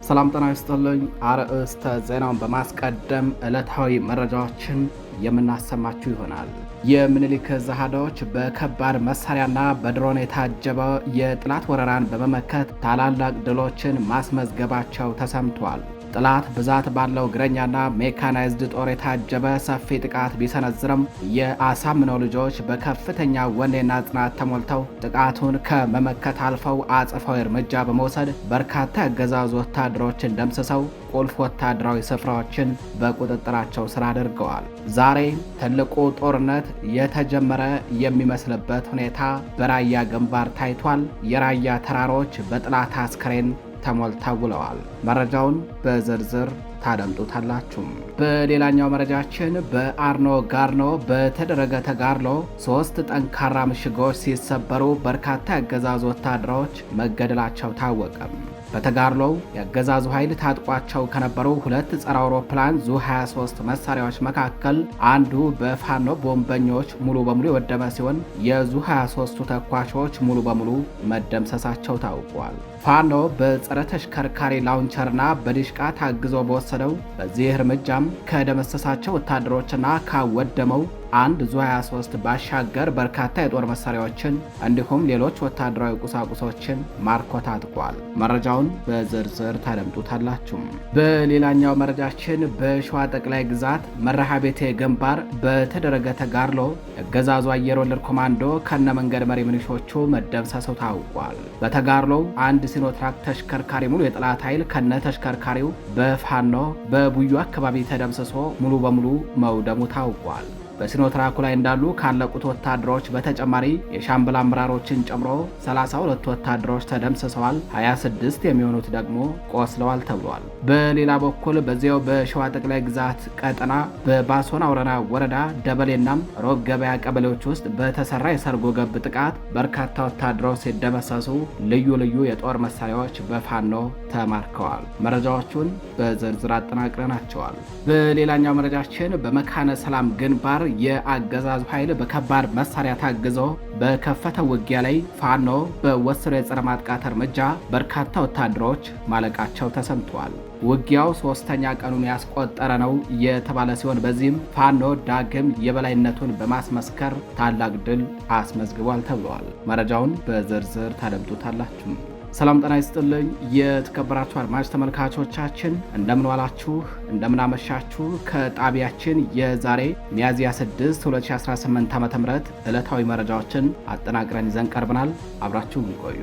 ሰላም ጤና ይስጥልኝ። አርዕስተ ዜናውን በማስቀደም ዕለታዊ መረጃዎችን የምናሰማችሁ ይሆናል። የምኒልክ ዕዝ አሃዶች በከባድ መሳሪያና በድሮን የታጀበ የጠላት ወረራን በመመከት ታላላቅ ድሎችን ማስመዝገባቸው ተሰምቷል። ጠላት ብዛት ባለው እግረኛና ሜካናይዝድ ጦር የታጀበ ሰፊ ጥቃት ቢሰነዝርም የአሳምነው ልጆች በከፍተኛ ወኔና ጽናት ተሞልተው ጥቃቱን ከመመከት አልፈው አጸፋዊ እርምጃ በመውሰድ በርካታ የአገዛዙ ወታደሮችን ደምስሰው ቁልፍ ወታደራዊ ስፍራዎችን በቁጥጥራቸው ስር አድርገዋል። ዛሬ ትልቁ ጦርነት የተጀመረ የሚመስልበት ሁኔታ በራያ ግንባር ታይቷል። የራያ ተራሮች በጠላት አስከሬን ተሞልተው ውለዋል። መረጃውን በዝርዝር ታደምጡታላችሁ። በሌላኛው መረጃችን በአርኖ ጋርኖ በተደረገ ተጋድሎ 3 ጠንካራ ምሽጎች ሲሰበሩ በርካታ የአገዛዙ ወታደሮች መገደላቸው ታወቀ። በተጋድሎው የአገዛዙ ኃይል ታጥቋቸው ከነበሩ 2 ጸረ አውሮፕላን ዙ-23 መሳሪያዎች መካከል አንዱ በፋኖ ቦምበኞች ሙሉ በሙሉ የወደመ ሲሆን የዙ-23ቱ ተኳሾች ሙሉ በሙሉ መደምሰሳቸው ታውቋል። ፋኖ በጸረ ተሽከርካሪ ላውንቸርና በዲሽቃ ታግዞ በወሰደው በዚህ እርምጃም ከደመሰሳቸው ወታደሮችና ካወደመው አንድ ዙ-23 ባሻገር በርካታ የጦር መሳሪያዎችን እንዲሁም ሌሎች ወታደራዊ ቁሳቁሶችን ማርኮ ታጥቋል። መረጃውን በዝርዝር ታደምጡታላችሁ። በሌላኛው መረጃችን በሸዋ ጠቅላይ ግዛት መርሐቤቴ ግንባር በተደረገ ተጋድሎ የአገዛዙ አየር ወለድ ኮማንዶ ከነ መንገድ መሪ ሚሊሾቹ መደምሰሱ ታውቋል። በተጋድሎው አንድ ሲኖትራክ ተሽከርካሪ ሙሉ የጠላት ኃይል ከነ ተሽከርካሪው በፋኖ በቡዩ አካባቢ ተደምስሶ ሙሉ በሙሉ መውደሙ ታውቋል። በሲኖትራኩ ላይ እንዳሉ ካለቁት ወታደሮች በተጨማሪ የሻምበል አመራሮችን ጨምሮ 32 ወታደሮች ተደምስሰዋል፣ 26 የሚሆኑት ደግሞ ቆስለዋል ተብሏል። በሌላ በኩል በዚያው በሸዋ ጠቅላይ ግዛት ቀጠና በባሶን አውረና ወረዳ ደበሌናም ሮብ ገበያ ቀበሌዎች ውስጥ በተሰራ የሰርጎ ገብ ጥቃት በርካታ ወታደሮች ሲደመሰሱ ልዩ ልዩ የጦር መሳሪያዎች በፋኖ ተማርከዋል። መረጃዎቹን በዝርዝር አጠናቅረናቸዋል። በሌላኛው መረጃችን በመካነ ሰላም ግንባር የአገዛዙ ኃይል በከባድ መሳሪያ ታግዞ በከፈተው ውጊያ ላይ ፋኖ በወሰደው የጸረ ማጥቃት እርምጃ በርካታ ወታደሮች ማለቃቸው ተሰምቷል። ውጊያው 3ኛ ቀኑን ያስቆጠረ ነው የተባለ ሲሆን በዚህም ፋኖ ዳግም የበላይነቱን በማስመስከር ታላቅ ድል አስመዝግቧል ተብሏል። መረጃውን በዝርዝር ታደምጡታላችሁ። ሰላም ጤና ይስጥልኝ። የተከበራችሁ አድማጭ ተመልካቾቻችን እንደምን ዋላችሁ፣ እንደምን አመሻችሁ። ከጣቢያችን የዛሬ ሚያዝያ 6 2018 ዓ.ም ዕለታዊ መረጃዎችን አጠናቅረን ይዘን ቀርበናል። አብራችሁን ቆዩ።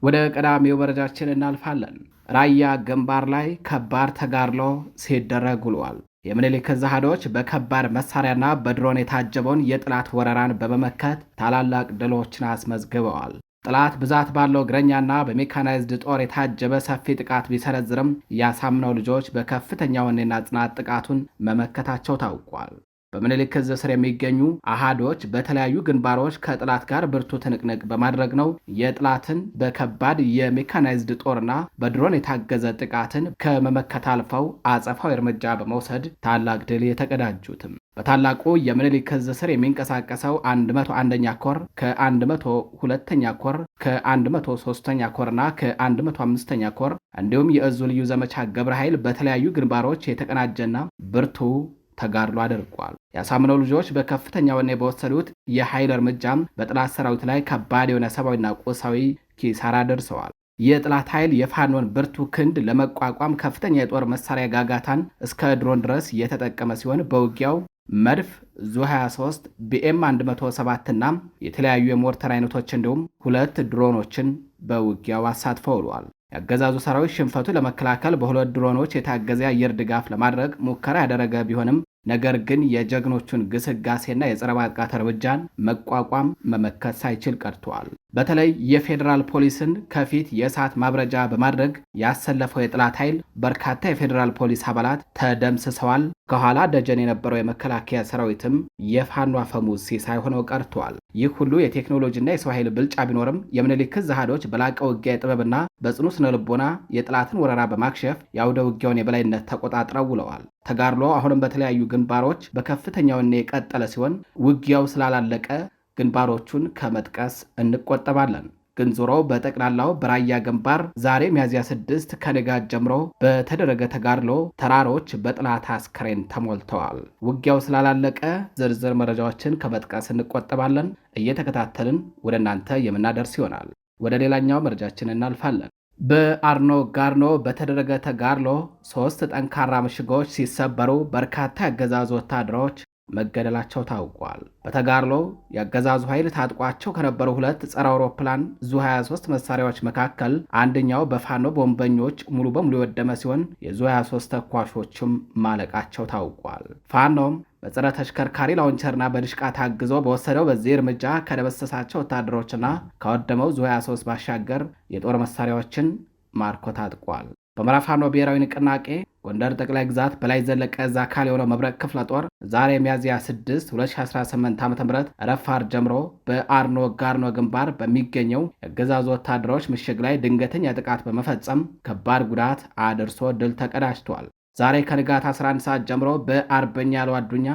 ወደ ቀዳሚው መረጃችን እናልፋለን። ራያ ግንባር ላይ ከባድ ተጋድሎ ሲደረግ ውሏል። የምኒልክ ዕዝ አሃዶች በከባድ መሳሪያና በድሮን የታጀበውን የጠላት ወረራን በመመከት ታላላቅ ድሎችን አስመዝግበዋል። ጠላት ብዛት ባለው እግረኛና በሜካናይዝድ ጦር የታጀበ ሰፊ ጥቃት ቢሰነዝርም የአሳምነው ልጆች በከፍተኛ ወኔና ጽናት ጥቃቱን መመከታቸው ታውቋል። በምኒልክ ዕዝ ስር የሚገኙ አሃዶች በተለያዩ ግንባሮች ከጠላት ጋር ብርቱ ትንቅንቅ በማድረግ ነው የጠላትን በከባድ የሜካናይዝድ ጦርና በድሮን የታገዘ ጥቃትን ከመመከት አልፈው አጸፋዊ እርምጃ በመውሰድ ታላቅ ድል የተቀዳጁትም። በታላቁ የምኒልክ ዕዝ ስር የሚንቀሳቀሰው 101ኛ ኮር ከ102ኛ ኮር ከ103ኛ ኮርና ከ105ኛ ኮር እንዲሁም የዕዙ ልዩ ዘመቻ ገብረ ኃይል በተለያዩ ግንባሮች የተቀናጀና ብርቱ ተጋድሎ አድርጓል። የአሳምነው ልጆች በከፍተኛ ወኔ በወሰዱት የኃይል እርምጃም በጠላት ሰራዊት ላይ ከባድ የሆነ ሰብአዊና ቁሳዊ ኪሳራ ደርሰዋል። የጠላት ኃይል የፋኖን ብርቱ ክንድ ለመቋቋም ከፍተኛ የጦር መሳሪያ ጋጋታን እስከ ድሮን ድረስ የተጠቀመ ሲሆን በውጊያው መድፍ፣ ዙ-23፣ ቢኤም 107 እና የተለያዩ የሞርተር አይነቶች እንዲሁም 2 ድሮኖችን በውጊያው አሳትፈው ውለዋል። የአገዛዙ ሰራዊት ሽንፈቱ ለመከላከል በ2 ድሮኖች የታገዘ አየር ድጋፍ ለማድረግ ሙከራ ያደረገ ቢሆንም ነገር ግን የጀግኖቹን ግስጋሴና የጸረ ማጥቃት እርምጃን መቋቋም መመከት ሳይችል ቀርቷል። በተለይ የፌዴራል ፖሊስን ከፊት የእሳት ማብረጃ በማድረግ ያሰለፈው የጠላት ኃይል በርካታ የፌዴራል ፖሊስ አባላት ተደምስሰዋል። ከኋላ ደጀን የነበረው የመከላከያ ሰራዊትም የፋኖ አፈሙዝ ሲሳይ ሆነው ቀርተዋል። ይህ ሁሉ የቴክኖሎጂና የሰው ኃይል ብልጫ ቢኖርም የምኒልክ ዕዝ አሃዶች በላቀ ውጊያ ጥበብና በጽኑ ስነ ልቦና የጠላትን ወረራ በማክሸፍ የአውደ ውጊያውን የበላይነት ተቆጣጥረው ውለዋል። ተጋድሎ አሁንም በተለያዩ ግንባሮች በከፍተኛ ወኔ የቀጠለ ሲሆን ውጊያው ስላላለቀ ግንባሮቹን ከመጥቀስ እንቆጠባለን። ግን ዞሮ በጠቅላላው በራያ ግንባር ዛሬ ሚያዝያ 6 ከንጋት ጀምሮ በተደረገ ተጋድሎ ተራሮች በጠላት አስከሬን ተሞልተዋል። ውጊያው ስላላለቀ ዝርዝር መረጃዎችን ከመጥቀስ እንቆጠባለን። እየተከታተልን ወደ እናንተ የምናደርስ ይሆናል። ወደ ሌላኛው መረጃችን እናልፋለን። በአርኖ ጋርኖ በተደረገ ተጋድሎ 3 ጠንካራ ምሽጎች ሲሰበሩ በርካታ ያገዛዙ ወታደሮች መገደላቸው ታውቋል። በተጋድሎ የአገዛዙ ኃይል ታጥቋቸው ከነበሩ 2 ጸረ አውሮፕላን ዙ-23 መሳሪያዎች መካከል አንደኛው በፋኖ ቦምበኞች ሙሉ በሙሉ የወደመ ሲሆን የዙ-23 ተኳሾችም ማለቃቸው ታውቋል። ፋኖም በጸረ ተሽከርካሪ ላውንቸርና በድሽቃ ታግዞ በወሰደው በዚህ እርምጃ ከደመሰሳቸው ወታደሮችና ካወደመው ዙ-23 ባሻገር የጦር መሳሪያዎችን ማርኮ ታጥቋል። በአማራ ፋኖ ብሔራዊ ንቅናቄ ጎንደር ጠቅላይ ግዛት በላይ ዘለቀ ዕዝ አካል የሆነው መብረቅ ክፍለ ጦር ዛሬ ሚያዝያ 6 2018 ዓ.ም ረፋር ጀምሮ በአርኖ ጋርኖ ግንባር በሚገኘው የአገዛዙ ወታደሮች ምሽግ ላይ ድንገተኛ ጥቃት በመፈጸም ከባድ ጉዳት አድርሶ ድል ተቀዳጅቷል። ዛሬ ከንጋት 11 ሰዓት ጀምሮ በአርበኛ ያለው አዱኛ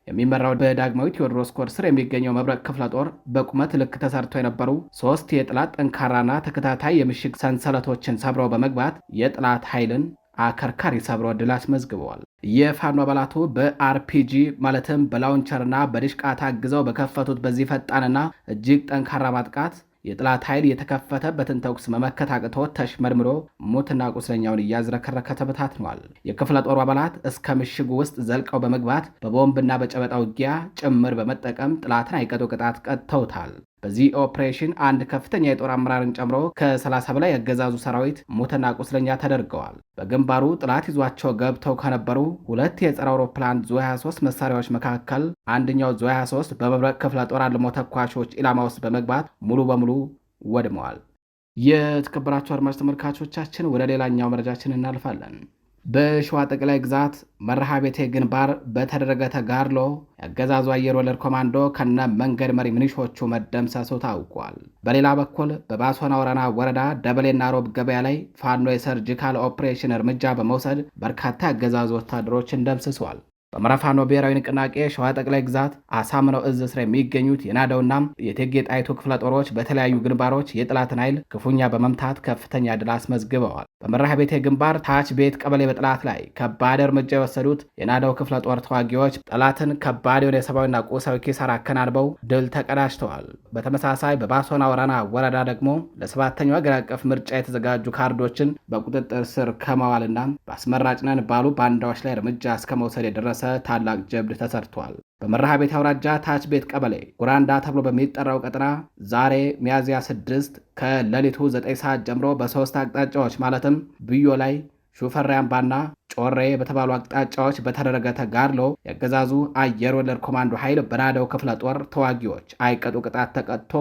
የሚመራው በዳግማዊ ቴዎድሮስ ኮር ስር የሚገኘው መብረቅ ክፍለ ጦር በቁመት ልክ ተሰርቶ የነበሩ 3 የጠላት ጠንካራና ተከታታይ የምሽግ ሰንሰለቶችን ሰብረው በመግባት የጠላት ኃይልን አከርካሪ ሰብሮ ድል አስመዝግበዋል። የፋኖ አባላቱ በአርፒጂ ማለትም በላውንቸርና በድሽቃ ታግዘው በከፈቱት በዚህ ፈጣንና እጅግ ጠንካራ ማጥቃት የጠላት ኃይል የተከፈተበትን ተኩስ መመከት አቅቶት ተሽመድምዶ ሙትና ቁስለኛውን እያዝረከረከ ተበታትኗል። የክፍለ ጦሩ አባላት እስከ ምሽጉ ውስጥ ዘልቀው በመግባት በቦምብና በጨበጣ ውጊያ ጭምር በመጠቀም ጠላትን አይቀጡ ቅጣት ቀጥተውታል። በዚህ ኦፕሬሽን አንድ ከፍተኛ የጦር አመራርን ጨምሮ ከ30 በላይ ያገዛዙ ሰራዊት ሙትና ቁስለኛ ተደርገዋል። በግንባሩ ጠላት ይዟቸው ገብተው ከነበሩ 2 የጸረ አውሮፕላን ዙ-23 መሳሪያዎች መካከል አንደኛው ዙ-23 በመብረቅ ክፍለ ጦር አልሞ ተኳሾች ኢላማ ውስጥ በመግባት ሙሉ በሙሉ ወድመዋል። የተከበራችሁ አድማጭ ተመልካቾቻችን ወደ ሌላኛው መረጃችን እናልፋለን። በሸዋ ጠቅላይ ግዛት መርሐቤቴ ግንባር በተደረገ ተጋድሎ የአገዛዙ አየር ወለድ ኮማንዶ ከነ መንገድ መሪ ምንሾቹ መደምሰሱ ታውቋል። በሌላ በኩል በባሶና ወረና ወረዳ ደበሌና ሮብ ገበያ ላይ ፋኖ የሰርጂካል ኦፕሬሽን እርምጃ በመውሰድ በርካታ የአገዛዙ ወታደሮችን ደምስሷል። በአማራ ፋኖ ብሔራዊ ንቅናቄ ሸዋ ጠቅላይ ግዛት አሳምነው ዕዝ ስር የሚገኙት የናደውና የእቴጌ ጣይቱ ክፍለ ጦሮች በተለያዩ ግንባሮች የጠላትን ኃይል ክፉኛ በመምታት ከፍተኛ ድል አስመዝግበዋል። በመርሐቤቴ ግንባር ታች ቤት ቀበሌ በጠላት ላይ ከባድ እርምጃ የወሰዱት የናደው ክፍለ ጦር ተዋጊዎች ጠላትን ከባድ የሆነ የሰብአዊና ቁሳዊ ኪሳራ አከናንበው ድል ተቀዳጅተዋል። በተመሳሳይ በባሶና ወረና ወረዳ ደግሞ ለ7ኛው አገር አቀፍ ምርጫ የተዘጋጁ ካርዶችን በቁጥጥር ስር ከማዋልና በአስመራጭ ነን ባሉ ባንዳዎች ላይ እርምጃ እስከ መውሰድ የደረሰ ታላቅ ጀብድ ተሰርቷል። በመርሐቤቴ አውራጃ ታች ቤት ቀበሌ ጉራንዳ ተብሎ በሚጠራው ቀጠና ዛሬ ሚያዝያ 6 ከሌሊቱ 9 ሰዓት ጀምሮ በ3 አቅጣጫዎች ማለትም ብዮ ላይ፣ ሹፈሬ አምባና ጮሬ በተባሉ አቅጣጫዎች በተደረገ ተጋድሎ የአገዛዙ አየር ወለድ ኮማንዶ ኃይል በናደው ክፍለ ጦር ተዋጊዎች አይቀጡ ቅጣት ተቀጥቶ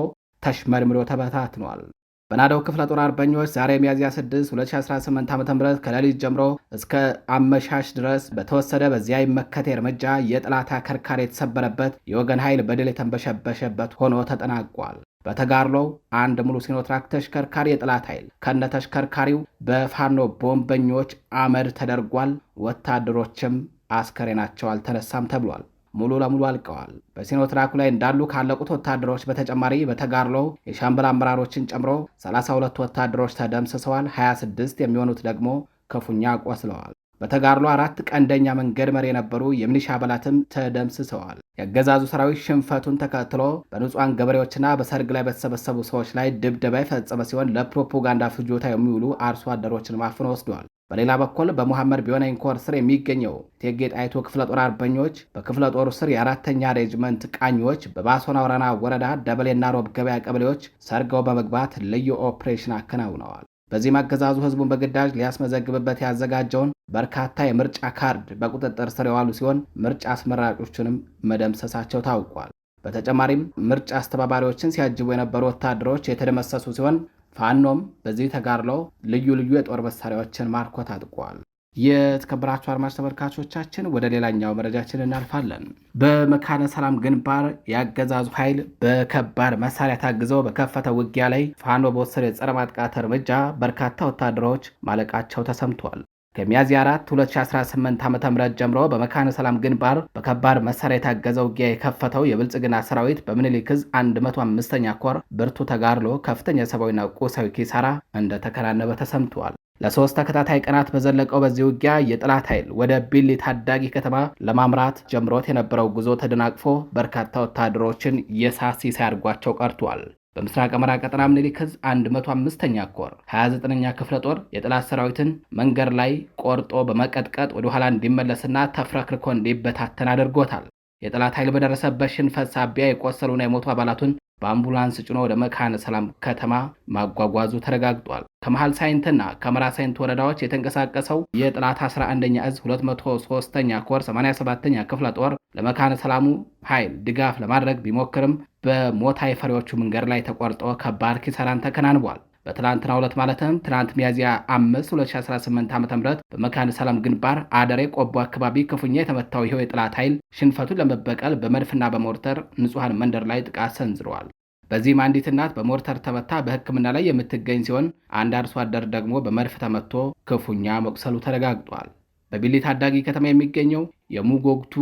ተሽመድምዶ ተበታትኗል። በናደው ክፍለ ጦር አርበኞች ዛሬ ሚያዝያ 6 2018 ዓ.ም ከሌሊት ጀምሮ እስከ አመሻሽ ድረስ በተወሰደ በዚያ ይመከት እርምጃ የጠላት አከርካሪ የተሰበረበት የወገን ኃይል በድል የተንበሸበሸበት ሆኖ ተጠናቋል። በተጋድሎው አንድ ሙሉ ሲኖትራክ ተሽከርካሪ የጠላት ኃይል ከነ ተሽከርካሪው በፋኖ ቦምበኞች አመድ ተደርጓል። ወታደሮችም አስከሬናቸው አልተነሳም ተብሏል። ሙሉ ለሙሉ አልቀዋል። በሲኖትራኩ ላይ እንዳሉ ካለቁት ወታደሮች በተጨማሪ በተጋድሎው የሻምበል አመራሮችን ጨምሮ 32 ወታደሮች ተደምስሰዋል። 26 የሚሆኑት ደግሞ ክፉኛ ቆስለዋል። በተጋድሎ 4 ቀንደኛ መንገድ መሪ የነበሩ የሚሊሻ አባላትም ተደምስሰዋል። የአገዛዙ ሰራዊት ሽንፈቱን ተከትሎ በንጹሐን ገበሬዎችና በሰርግ ላይ በተሰበሰቡ ሰዎች ላይ ድብደባ የፈጸመ ሲሆን ለፕሮፓጋንዳ ፍጆታ የሚውሉ አርሶ አደሮችን ማፍኖ ወስደዋል። በሌላ በኩል በሙሐመድ ቢሆነኝ ኮር ስር የሚገኘው እቴጌ ጣይቱ ክፍለ ጦር አርበኞች በክፍለ ጦሩ ስር የ4ኛ ሬጅመንት ቃኞች በባሶና ወረና ወረዳ ደበሌና ሮብ ገበያ ቀበሌዎች ሰርገው በመግባት ልዩ ኦፕሬሽን አከናውነዋል። በዚህም አገዛዙ ህዝቡን በግዳጅ ሊያስመዘግብበት ያዘጋጀውን በርካታ የምርጫ ካርድ በቁጥጥር ስር የዋሉ ሲሆን ምርጫ አስመራጮችንም መደምሰሳቸው ታውቋል። በተጨማሪም ምርጫ አስተባባሪዎችን ሲያጅቡ የነበሩ ወታደሮች የተደመሰሱ ሲሆን ፋኖም በዚህ ተጋድሎ ልዩ ልዩ የጦር መሳሪያዎችን ማርኮ ታጥቋል። የተከበራችሁ አድማጭ ተመልካቾቻችን ወደ ሌላኛው መረጃችን እናልፋለን። በመካነ ሰላም ግንባር የአገዛዙ ኃይል በከባድ መሳሪያ ታግዘው በከፈተው ውጊያ ላይ ፋኖ በወሰደው የጸረ ማጥቃት እርምጃ በርካታ ወታደሮች ማለቃቸው ተሰምቷል። ከሚያዝያ 4 2018 ዓ.ም ጀምሮ በመካነ ሰላም ግንባር በከባድ መሳሪያ የታገዘ ውጊያ የከፈተው የብልጽግና ሰራዊት በምኒልክ ዕዝ 105ኛ ኮር ብርቱ ተጋድሎ ከፍተኛ ሰብአዊና ቁሳዊ ኪሳራ እንደተከናነበ ተሰምቷል። ለሶስት ተከታታይ ቀናት በዘለቀው በዚህ ውጊያ የጠላት ኃይል ወደ ቢሊ ታዳጊ ከተማ ለማምራት ጀምሮት የነበረው ጉዞ ተደናቅፎ በርካታ ወታደሮችን የሳት ሲሳይ አድርጓቸው ቀርቷል። በምስራቅ አማራ ቀጠና ምኒልክ ዕዝ 105ኛ ኮር 29ኛ ክፍለ ጦር የጠላት ሰራዊትን መንገድ ላይ ቆርጦ በመቀጥቀጥ ወደ ኋላ እንዲመለስና ተፍረክርኮ እንዲበታተን አድርጎታል። የጠላት ኃይል በደረሰበት ሽንፈት ሳቢያ የቆሰሉና የሞቱ አባላቱን በአምቡላንስ ጭኖ ወደ መካነ ሰላም ከተማ ማጓጓዙ ተረጋግጧል። ከመሃል ሳይንትና ከመራ ሳይንት ወረዳዎች የተንቀሳቀሰው የጠላት 11ኛ ዕዝ 203ኛ ኮር 87ኛ ክፍለ ጦር ለመካነ ሰላሙ ኃይል ድጋፍ ለማድረግ ቢሞክርም በሞታይ ፈሪዎቹ መንገድ ላይ ተቆርጦ ከባድ ኪሳራን ተከናንቧል። በትላንትናው ዕለት ማለትም ትናንት ሚያዝያ 5 2018 ዓ.ም በመካነ ሰላም ግንባር አደሬ ቆቦ አካባቢ ክፉኛ የተመታው ይኸው የጠላት ኃይል ሽንፈቱን ለመበቀል በመድፍና በሞርተር ንጹሐን መንደር ላይ ጥቃት ሰንዝረዋል። በዚህም አንዲት እናት በሞርተር ተመታ በሕክምና ላይ የምትገኝ ሲሆን አንድ አርሶ አደር ደግሞ በመድፍ ተመቶ ክፉኛ መቁሰሉ ተረጋግጧል። በቢሊ ታዳጊ ከተማ የሚገኘው የሙጎግቱ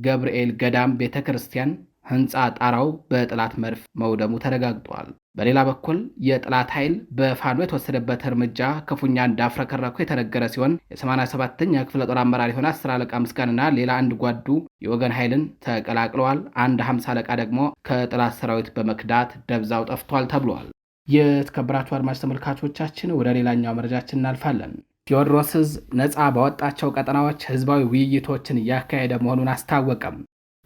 ገብርኤል ገዳም ቤተ ክርስቲያን ህንፃ ጣራው በጠላት መድፍ መውደሙ ተረጋግጧል። በሌላ በኩል የጠላት ኃይል በፋኖ የተወሰደበት እርምጃ ክፉኛ እንዳፍረከረኩ የተነገረ ሲሆን የ87ኛ ክፍለ ጦር አመራር የሆነ 10 አለቃ ምስጋንና ሌላ አንድ ጓዱ የወገን ኃይልን ተቀላቅለዋል። አንድ 50 አለቃ ደግሞ ከጠላት ሰራዊት በመክዳት ደብዛው ጠፍቷል ተብሏል። የተከበራችሁ አድማጭ ተመልካቾቻችን ወደ ሌላኛው መረጃችን እናልፋለን። ቴዎድሮስ ዕዝ ነፃ ባወጣቸው ቀጠናዎች ህዝባዊ ውይይቶችን እያካሄደ መሆኑን አስታወቀም።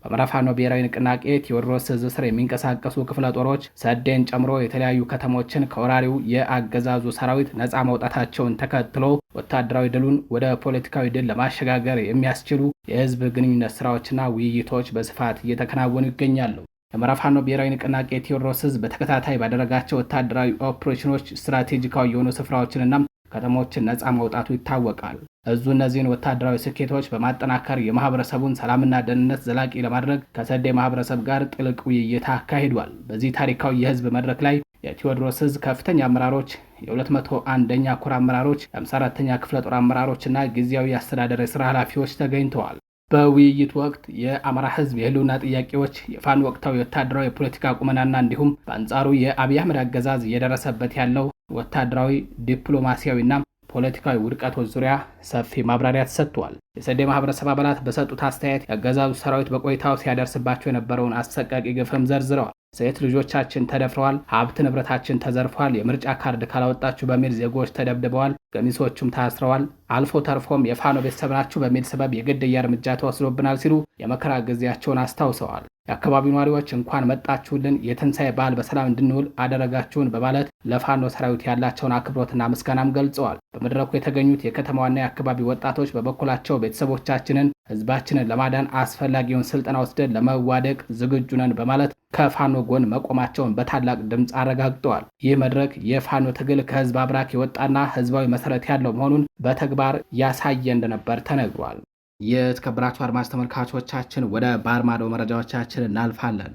በአማራ ፋኖ ብሔራዊ ንቅናቄ ቴዎድሮስ ዕዝ ስር የሚንቀሳቀሱ ክፍለ ጦሮች ሰዴን ጨምሮ የተለያዩ ከተሞችን ከወራሪው የአገዛዙ ሰራዊት ነፃ መውጣታቸውን ተከትሎ ወታደራዊ ድሉን ወደ ፖለቲካዊ ድል ለማሸጋገር የሚያስችሉ የህዝብ ግንኙነት ስራዎችና ውይይቶች በስፋት እየተከናወኑ ይገኛሉ። የአማራ ፋኖ ብሔራዊ ንቅናቄ ቴዎድሮስ ዕዝ በተከታታይ ባደረጋቸው ወታደራዊ ኦፕሬሽኖች ስትራቴጂካዊ የሆኑ ስፍራዎችንና ከተሞችን ነፃ ማውጣቱ ይታወቃል። እዙ እነዚህን ወታደራዊ ስኬቶች በማጠናከር የማህበረሰቡን ሰላምና ደህንነት ዘላቂ ለማድረግ ከሰዴ ማህበረሰብ ጋር ጥልቅ ውይይት አካሂዷል። በዚህ ታሪካዊ የህዝብ መድረክ ላይ የቴዎድሮስ ዕዝ ከፍተኛ አመራሮች፣ የ201ኛ ኮር አመራሮች፣ የ54ኛ ክፍለ ጦር አመራሮችና ጊዜያዊ አስተዳደር የስራ ኃላፊዎች ተገኝተዋል። በውይይቱ ወቅት የአማራ ህዝብ የህልውና ጥያቄዎች፣ የፋኖ ወቅታዊ ወታደራዊ የፖለቲካ ቁመናና እንዲሁም በአንጻሩ የአብይ አህመድ አገዛዝ እየደረሰበት ያለው ወታደራዊ ዲፕሎማሲያዊና ፖለቲካዊ ውድቀቶች ዙሪያ ሰፊ ማብራሪያ ተሰጥቷል። የሰዴ ማህበረሰብ አባላት በሰጡት አስተያየት የአገዛዙ ሰራዊት በቆይታው ሲያደርስባቸው የነበረውን አሰቃቂ ግፍም ዘርዝረዋል። ሴት ልጆቻችን ተደፍረዋል፣ ሀብት ንብረታችን ተዘርፏል፣ የምርጫ ካርድ ካላወጣችሁ በሚል ዜጎች ተደብድበዋል፣ ገሚሶቹም ታስረዋል፣ አልፎ ተርፎም የፋኖ ቤተሰብ ናችሁ በሚል ሰበብ የግድያ እርምጃ ተወስዶብናል ሲሉ የመከራ ጊዜያቸውን አስታውሰዋል። የአካባቢው ነዋሪዎች እንኳን መጣችሁልን፣ የትንሣኤ በዓል በሰላም እንድንውል አደረጋችሁን በማለት ለፋኖ ሰራዊት ያላቸውን አክብሮትና ምስጋናም ገልጸዋል። በመድረኩ የተገኙት የከተማዋና የአካባቢው ወጣቶች በበኩላቸው ቤተሰቦቻችንን፣ ህዝባችንን ለማዳን አስፈላጊውን ስልጠና ወስደን ለመዋደቅ ዝግጁ ነን በማለት ከፋኖ ጎን መቆማቸውን በታላቅ ድምፅ አረጋግጠዋል። ይህ መድረክ የፋኖ ትግል ከህዝብ አብራክ የወጣና ህዝባዊ መሰረት ያለው መሆኑን በተግባር ያሳየ እንደነበር ተነግሯል። የተከበራችሁ አድማጭ ተመልካቾቻችን ወደ ባህር ማዶ መረጃዎቻችን እናልፋለን።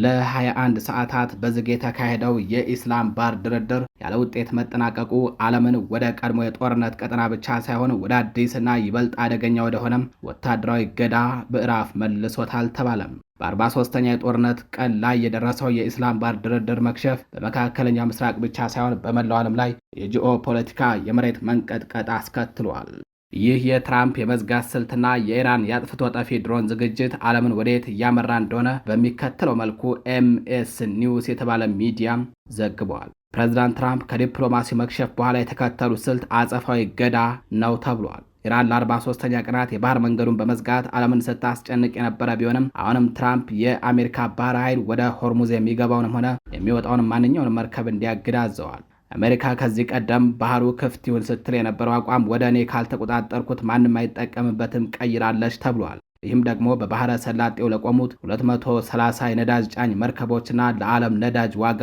ለ21 ሰዓታት በዝግ የተካሄደው የኢስላም ባር ድርድር ያለ ውጤት መጠናቀቁ ዓለምን ወደ ቀድሞ የጦርነት ቀጠና ብቻ ሳይሆን ወደ አዲስና ይበልጥ አደገኛ ወደሆነም ወታደራዊ ገዳ ምዕራፍ መልሶታል ተባለም። በ43ኛ የጦርነት ቀን ላይ የደረሰው የኢስላም ባር ድርድር መክሸፍ በመካከለኛ ምስራቅ ብቻ ሳይሆን በመላው ዓለም ላይ የጂኦ ፖለቲካ የመሬት መንቀጥቀጥ አስከትሏል። ይህ የትራምፕ የመዝጋት ስልትና የኢራን የአጥፍቶ ጠፊ ድሮን ዝግጅት ዓለምን ወዴት እያመራ እንደሆነ በሚከተለው መልኩ ኤምኤስ ኒውስ የተባለ ሚዲያም ዘግቧል። ፕሬዚዳንት ትራምፕ ከዲፕሎማሲ መክሸፍ በኋላ የተከተሉት ስልት አጸፋዊ ገዳ ነው ተብሏል። ኢራን ለ43ኛ ቀናት የባህር መንገዱን በመዝጋት ዓለምን ስታስጨንቅ የነበረ ቢሆንም አሁንም ትራምፕ የአሜሪካ ባህር ኃይል ወደ ሆርሙዝ የሚገባውንም ሆነ የሚወጣውን ማንኛውንም መርከብ እንዲያግድ አዘዋል። አሜሪካ ከዚህ ቀደም ባህሩ ክፍት ይሁን ስትል የነበረው አቋም ወደ እኔ ካልተቆጣጠርኩት ማንም አይጠቀምበትም ቀይራለች ተብሏል። ይህም ደግሞ በባህረ ሰላጤው ለቆሙት 230 የነዳጅ ጫኝ መርከቦችና ለዓለም ነዳጅ ዋጋ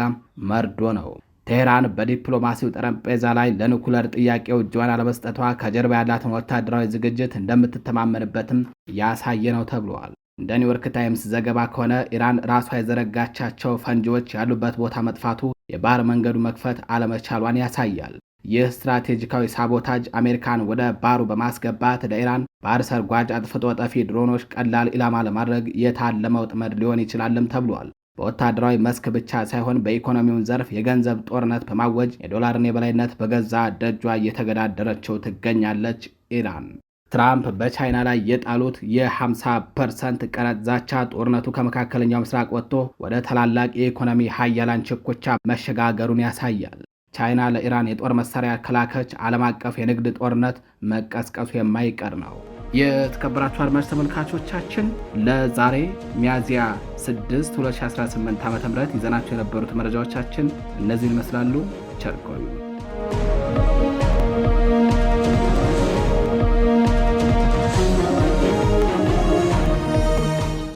መርዶ ነው። ቴህራን በዲፕሎማሲው ጠረጴዛ ላይ ለኒኩለር ጥያቄው እጇን አለመስጠቷ ከጀርባ ያላትን ወታደራዊ ዝግጅት እንደምትተማመንበትም ያሳየ ነው ተብሏል። እንደ ኒውዮርክ ታይምስ ዘገባ ከሆነ ኢራን ራሷ የዘረጋቻቸው ፈንጂዎች ያሉበት ቦታ መጥፋቱ የባህር መንገዱ መክፈት አለመቻሏን ያሳያል። ይህ ስትራቴጂካዊ ሳቦታጅ አሜሪካን ወደ ባህሩ በማስገባት ለኢራን ባህር ሰርጓጅ አጥፍቶ ጠፊ ድሮኖች ቀላል ኢላማ ለማድረግ የታለመ ወጥመድ ሊሆን ይችላልም ተብሏል። በወታደራዊ መስክ ብቻ ሳይሆን በኢኮኖሚው ዘርፍ የገንዘብ ጦርነት በማወጅ የዶላርን የበላይነት በገዛ ደጇ እየተገዳደረችው ትገኛለች ኢራን። ትራምፕ በቻይና ላይ የጣሉት የ50% ቀረጥ ዛቻ ጦርነቱ ከመካከለኛው ምስራቅ ወጥቶ ወደ ታላላቅ የኢኮኖሚ ሀያላን ሽኩቻ መሸጋገሩን ያሳያል። ቻይና ለኢራን የጦር መሳሪያ ከላከች ዓለም አቀፍ የንግድ ጦርነት መቀስቀሱ የማይቀር ነው። የተከበራችሁ አድማጭ ተመልካቾቻችን ለዛሬ ሚያዝያ 6 2018 ዓ.ም ይዘናቸው የነበሩት መረጃዎቻችን እነዚህን ይመስላሉ። ቸር ቆዩ።